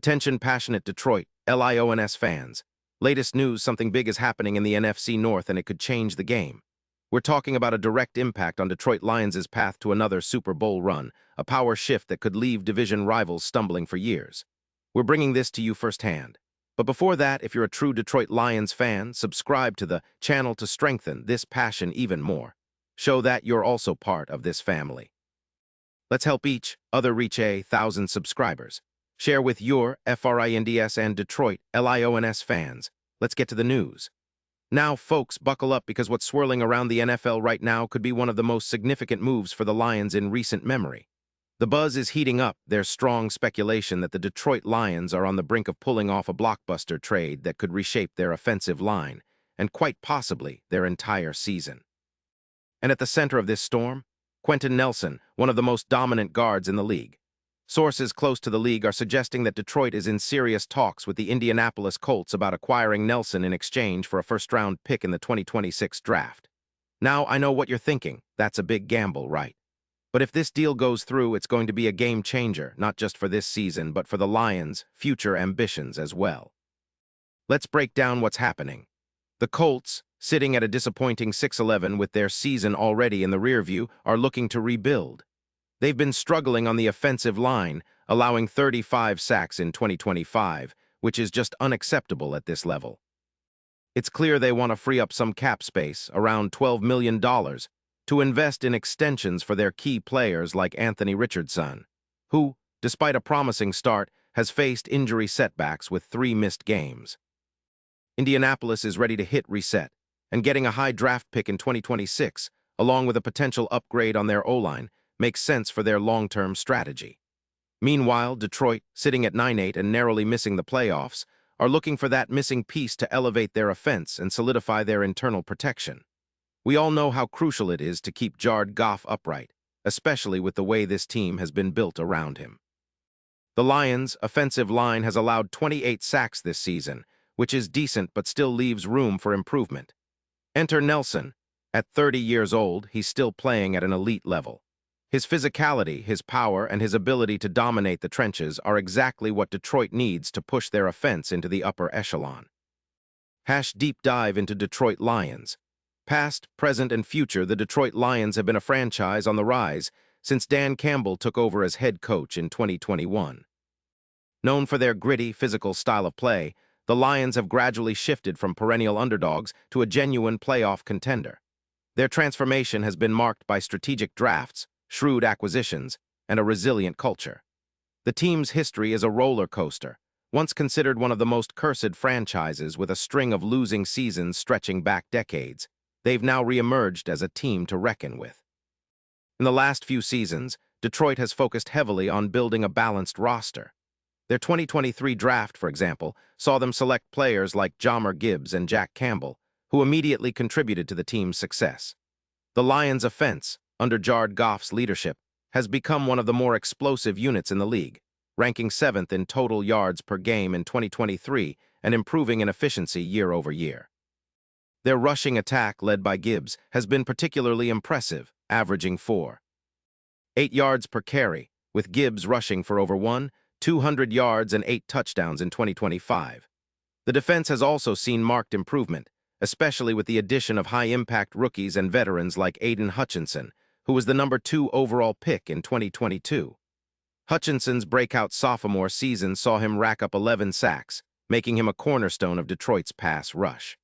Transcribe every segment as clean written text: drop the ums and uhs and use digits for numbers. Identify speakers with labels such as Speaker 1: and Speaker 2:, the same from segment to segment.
Speaker 1: Attention passionate Detroit, Lions fans. Latest news, something big is happening in the NFC North and it could change the game. We're talking about a direct impact on Detroit Lions' path to another Super Bowl run, a power shift that could leave division rivals stumbling for years. We're bringing this to you firsthand. But before that, if you're a true Detroit Lions fan, subscribe to the channel to strengthen this passion even more. Show that you're also part of this family. Let's help each other reach 1,000 subscribers. Share with your FRINDS and Detroit LIONS fans. Let's get to the news. Now, folks, buckle up because what's swirling around the NFL right now could be one of the most significant moves for the Lions in recent memory. The buzz is heating up. There's strong speculation that the Detroit Lions are on the brink of pulling off a blockbuster trade that could reshape their offensive line, and quite possibly their entire season. And at the center of this storm, Quenton Nelson, one of the most dominant guards in the league. Sources close to the league are suggesting that Detroit is in serious talks with the Indianapolis Colts about acquiring Nelson in exchange for a first-round pick in the 2026 draft. Now, I know what you're thinking. That's a big gamble, right? But if this deal goes through, it's going to be a game changer, not just for this season, but for the Lions' future ambitions as well. Let's break down what's happening. The Colts, sitting at a disappointing 6-11 with their season already in the rearview, are looking to rebuild. They've been struggling on the offensive line, allowing 35 sacks in 2025, which is just unacceptable at this level. It's clear they want to free up some cap space, around $12 million, to invest in extensions for their key players like Anthony Richardson, who, despite a promising start, has faced injury setbacks with 3 missed games. Indianapolis is ready to hit reset, and getting a high draft pick in 2026, along with a potential upgrade on their O-line, makes sense for their long-term strategy. Meanwhile, Detroit, sitting at 9-8 and narrowly missing the playoffs, are looking for that missing piece to elevate their offense and solidify their internal protection. We all know how crucial it is to keep Jared Goff upright, especially with the way this team has been built around him. The Lions' offensive line has allowed 28 sacks this season, which is decent but still leaves room for improvement. Enter Nelson. At 30 years old, he's still playing at an elite level. His physicality, his power, and his ability to dominate the trenches are exactly what Detroit needs to push their offense into the upper echelon. Deep dive into Detroit Lions. Past, present, and future, the Detroit Lions have been a franchise on the rise since Dan Campbell took over as head coach in 2021. Known for their gritty, physical style of play, the Lions have gradually shifted from perennial underdogs to a genuine playoff contender. Their transformation has been marked by strategic drafts, shrewd acquisitions, and a resilient culture. The team's history is a roller coaster, once considered one of the most cursed franchises with a string of losing seasons stretching back decades. They've now re-emerged as a team to reckon with. In the last few seasons, Detroit has focused heavily on building a balanced roster. Their 2023 draft, for example, saw them select players like Jahmyr Gibbs and Jack Campbell, who immediately contributed to the team's success. The Lions' offense, under Jared Goff's leadership, has become one of the more explosive units in the league, ranking 7th in total yards per game in 2023 and improving in efficiency year over year. Their rushing attack, led by Gibbs, has been particularly impressive, averaging 4.8 yards per carry, with Gibbs rushing for over 200 yards and 8 touchdowns in 2025. The defense has also seen marked improvement, especially with the addition of high-impact rookies and veterans like Aiden Hutchinson, who was the number 2 overall pick in 2022. Hutchinson's breakout sophomore season saw him rack up 11 sacks, making him a cornerstone of Detroit's pass rush.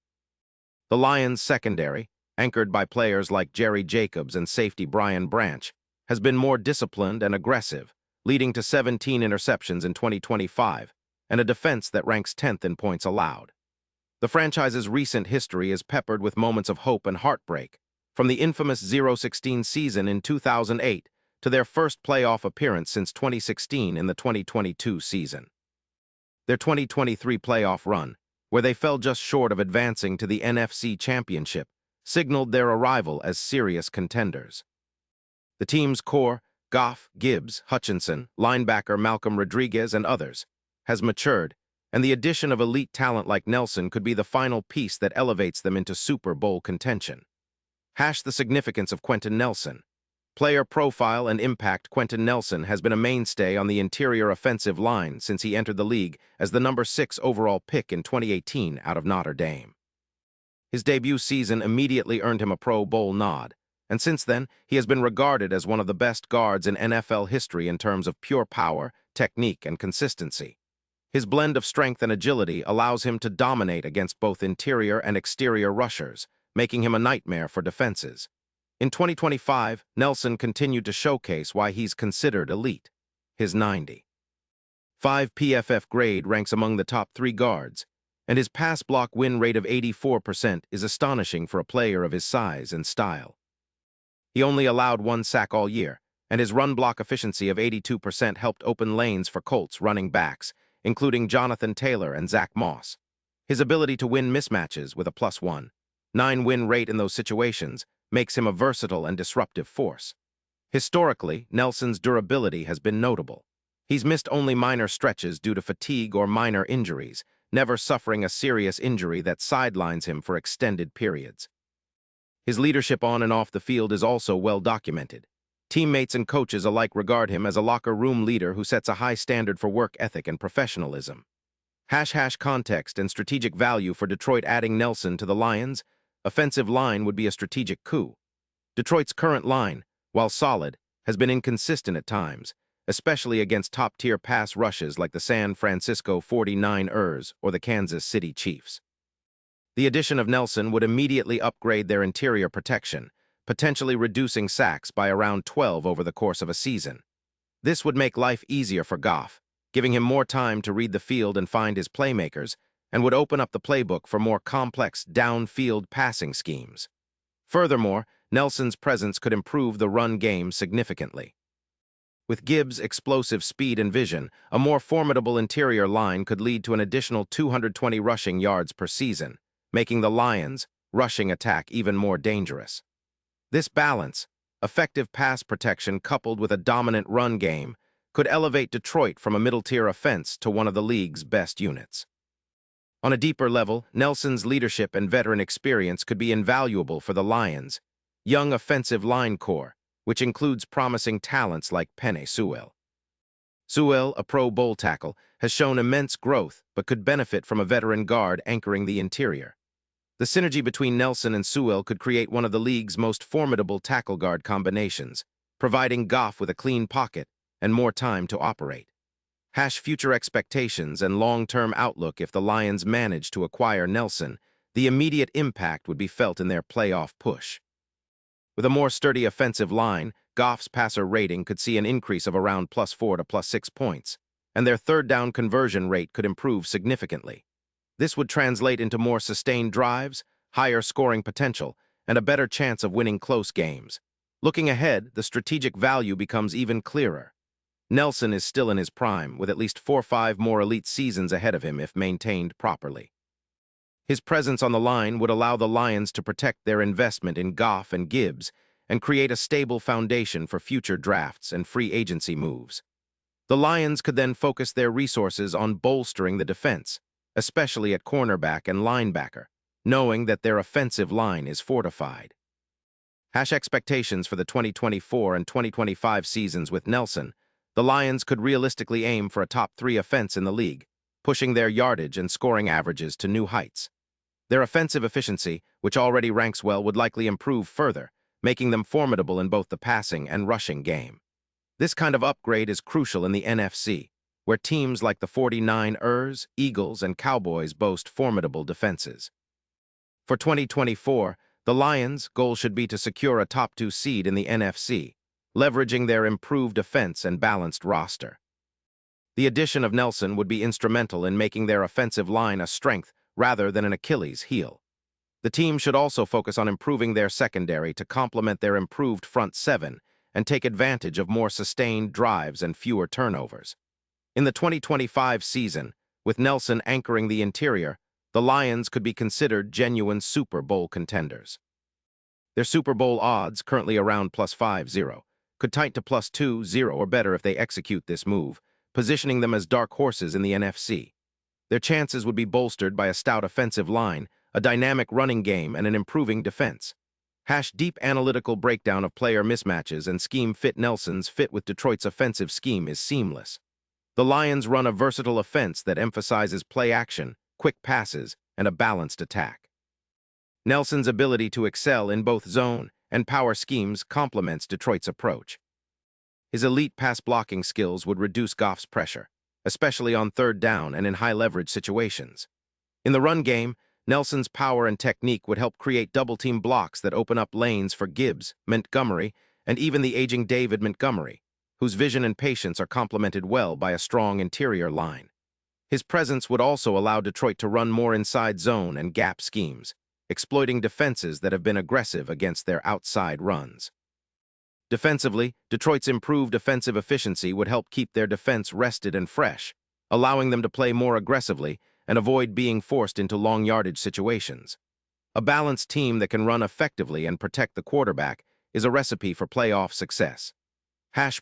Speaker 1: The Lions' secondary, anchored by players like Jerry Jacobs and safety Brian Branch, has been more disciplined and aggressive, leading to 17 interceptions in 2025, and a defense that ranks 10th in points allowed. The franchise's recent history is peppered with moments of hope and heartbreak, from the infamous 0-16 season in 2008 to their first playoff appearance since 2016 in the 2022 season. Their 2023 playoff run, where they fell just short of advancing to the NFC Championship, signaled their arrival as serious contenders. The team's core, Goff, Gibbs, Hutchinson, linebacker Malcolm Rodriguez, and others, has matured, and the addition of elite talent like Nelson could be the final piece that elevates them into Super Bowl contention. The significance of Quenton Nelson. Player profile and impact. Quentin Nelson has been a mainstay on the interior offensive line since he entered the league as the number 6 overall pick in 2018 out of Notre Dame. His debut season immediately earned him a Pro Bowl nod, and since then, he has been regarded as one of the best guards in NFL history in terms of pure power, technique, and consistency. His blend of strength and agility allows him to dominate against both interior and exterior rushers, making him a nightmare for defenses. In 2025, Nelson continued to showcase why he's considered elite. His 95 PFF grade ranks among the top 3 guards, and his pass block win rate of 84% is astonishing for a player of his size and style. He only allowed 1 sack all year, and his run block efficiency of 82% helped open lanes for Colts running backs, including Jonathan Taylor and Zach Moss. His ability to win mismatches with a +1.9 win rate in those situations makes him a versatile and disruptive force. Historically, Nelson's durability has been notable. He's missed only minor stretches due to fatigue or minor injuries, never suffering a serious injury that sidelines him for extended periods. His leadership on and off the field is also well documented. Teammates and coaches alike regard him as a locker room leader who sets a high standard for work ethic and professionalism. Context and strategic value for Detroit. Adding Nelson to the Lions' offensive line would be a strategic coup. Detroit's current line, while solid, has been inconsistent at times, especially against top-tier pass rushes like the San Francisco 49ers or the Kansas City Chiefs. The addition of Nelson would immediately upgrade their interior protection, potentially reducing sacks by around 12 over the course of a season. This would make life easier for Goff, giving him more time to read the field and find his playmakers, and would open up the playbook for more complex downfield passing schemes. Furthermore, Nelson's presence could improve the run game significantly. With Gibbs' explosive speed and vision, a more formidable interior line could lead to an additional 220 rushing yards per season, making the Lions' rushing attack even more dangerous. This balance, effective pass protection coupled with a dominant run game, could elevate Detroit from a middle-tier offense to one of the league's best units. On a deeper level, Nelson's leadership and veteran experience could be invaluable for the Lions' young offensive line core, which includes promising talents like Penei Sewell. Sewell, a Pro Bowl tackle, has shown immense growth but could benefit from a veteran guard anchoring the interior. The synergy between Nelson and Sewell could create one of the league's most formidable tackle guard combinations, providing Goff with a clean pocket and more time to operate. Future expectations and long-term outlook. If the Lions manage to acquire Nelson, the immediate impact would be felt in their playoff push. With a more sturdy offensive line, Goff's passer rating could see an increase of around +4 to +6 points, and their third down conversion rate could improve significantly. This would translate into more sustained drives, higher scoring potential, and a better chance of winning close games. Looking ahead, the strategic value becomes even clearer. Nelson is still in his prime, with at least 4 or 5 more elite seasons ahead of him if maintained properly. His presence on the line would allow the Lions to protect their investment in Goff and Gibbs and create a stable foundation for future drafts and free agency moves. The Lions could then focus their resources on bolstering the defense, especially at cornerback and linebacker, knowing that their offensive line is fortified. Expectations for the 2024 and 2025 seasons. With Nelson, the Lions could realistically aim for a top 3 offense in the league, pushing their yardage and scoring averages to new heights. Their offensive efficiency, which already ranks well, would likely improve further, making them formidable in both the passing and rushing game. This kind of upgrade is crucial in the NFC, where teams like the 49ers, Eagles, and Cowboys boast formidable defenses. For 2024, the Lions' goal should be to secure a top 2 seed in the NFC, leveraging their improved defense and balanced roster. The addition of Nelson would be instrumental in making their offensive line a strength rather than an Achilles heel. The team should also focus on improving their secondary to complement their improved front 7 and take advantage of more sustained drives and fewer turnovers. In the 2025 season, with Nelson anchoring the interior, the Lions could be considered genuine Super Bowl contenders. Their Super Bowl odds, currently around +5-0, could tighten to +2-0 or better if they execute this move, positioning them as dark horses in the NFC. Their chances would be bolstered by a stout offensive line, a dynamic running game, and an improving defense. Deep analytical breakdown of player mismatches and scheme fit. Nelson's fit with Detroit's offensive scheme is seamless. The Lions run a versatile offense that emphasizes play action, quick passes, and a balanced attack. Nelson's ability to excel in both zone and power schemes complements Detroit's approach. His elite pass blocking skills would reduce Goff's pressure, especially on third down and in high-leverage situations. In the run game, Nelson's power and technique would help create double-team blocks that open up lanes for Gibbs, Montgomery, and even the aging David Montgomery, whose vision and patience are complemented well by a strong interior line. His presence would also allow Detroit to run more inside zone and gap schemes, exploiting defenses that have been aggressive against their outside runs. Defensively, Detroit's improved offensive efficiency would help keep their defense rested and fresh, allowing them to play more aggressively and avoid being forced into long-yardage situations. A balanced team that can run effectively and protect the quarterback is a recipe for playoff success.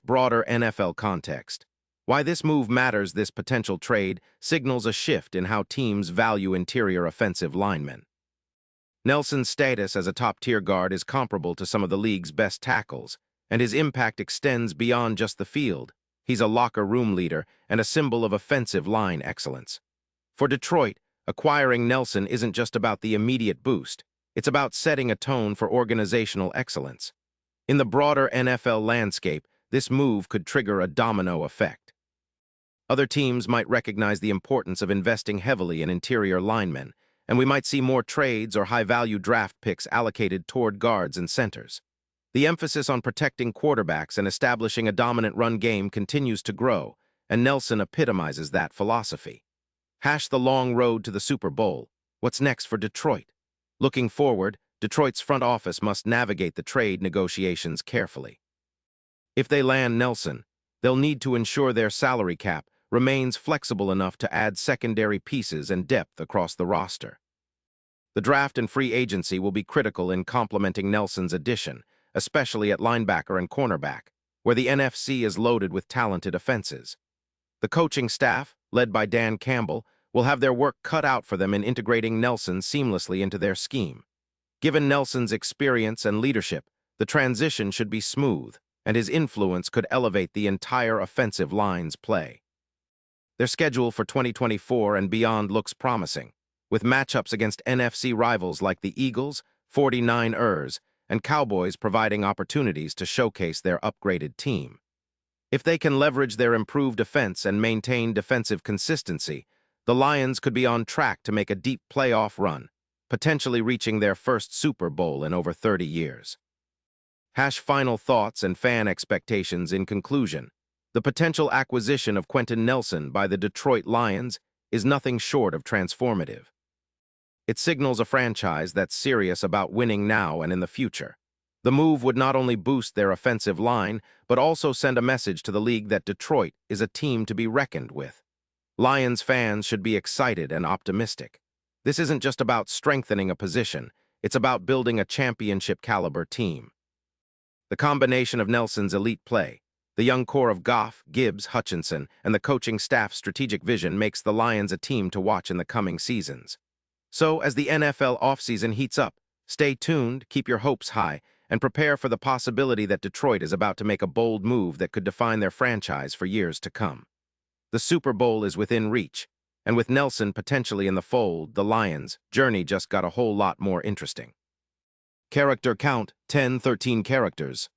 Speaker 1: Broader NFL context. Why this move matters. This potential trade signals a shift in how teams value interior offensive linemen. Nelson's status as a top-tier guard is comparable to some of the league's best tackles, and his impact extends beyond just the field. He's a locker room leader and a symbol of offensive line excellence. For Detroit, acquiring Nelson isn't just about the immediate boost. It's about setting a tone for organizational excellence. In the broader NFL landscape, this move could trigger a domino effect. Other teams might recognize the importance of investing heavily in interior linemen, and we might see more trades or high-value draft picks allocated toward guards and centers. The emphasis on protecting quarterbacks and establishing a dominant run game continues to grow, and Nelson epitomizes that philosophy. The long road to the Super Bowl. What's next for Detroit? Looking forward, Detroit's front office must navigate the trade negotiations carefully. If they land Nelson, they'll need to ensure their salary cap remains flexible enough to add secondary pieces and depth across the roster. The draft and free agency will be critical in complementing Nelson's addition, especially at linebacker and cornerback, where the NFC is loaded with talented offenses. The coaching staff, led by Dan Campbell, will have their work cut out for them in integrating Nelson seamlessly into their scheme. Given Nelson's experience and leadership, the transition should be smooth, and his influence could elevate the entire offensive line's play. Their schedule for 2024 and beyond looks promising, with matchups against NFC rivals like the Eagles, 49ers, and Cowboys providing opportunities to showcase their upgraded team. If they can leverage their improved defense and maintain defensive consistency, the Lions could be on track to make a deep playoff run, potentially reaching their first Super Bowl in over 30 years. Final thoughts and fan expectations in conclusion. The potential acquisition of Quentin Nelson by the Detroit Lions is nothing short of transformative. It signals a franchise that's serious about winning now and in the future. The move would not only boost their offensive line, but also send a message to the league that Detroit is a team to be reckoned with. Lions fans should be excited and optimistic. This isn't just about strengthening a position, it's about building a championship-caliber team. The combination of Nelson's elite play, the young core of Goff, Gibbs, Hutchinson, and the coaching staff's strategic vision makes the Lions a team to watch in the coming seasons. So, as the NFL offseason heats up, stay tuned, keep your hopes high, and prepare for the possibility that Detroit is about to make a bold move that could define their franchise for years to come. The Super Bowl is within reach, and with Nelson potentially in the fold, the Lions' journey just got a whole lot more interesting. Character count, 10-13 characters.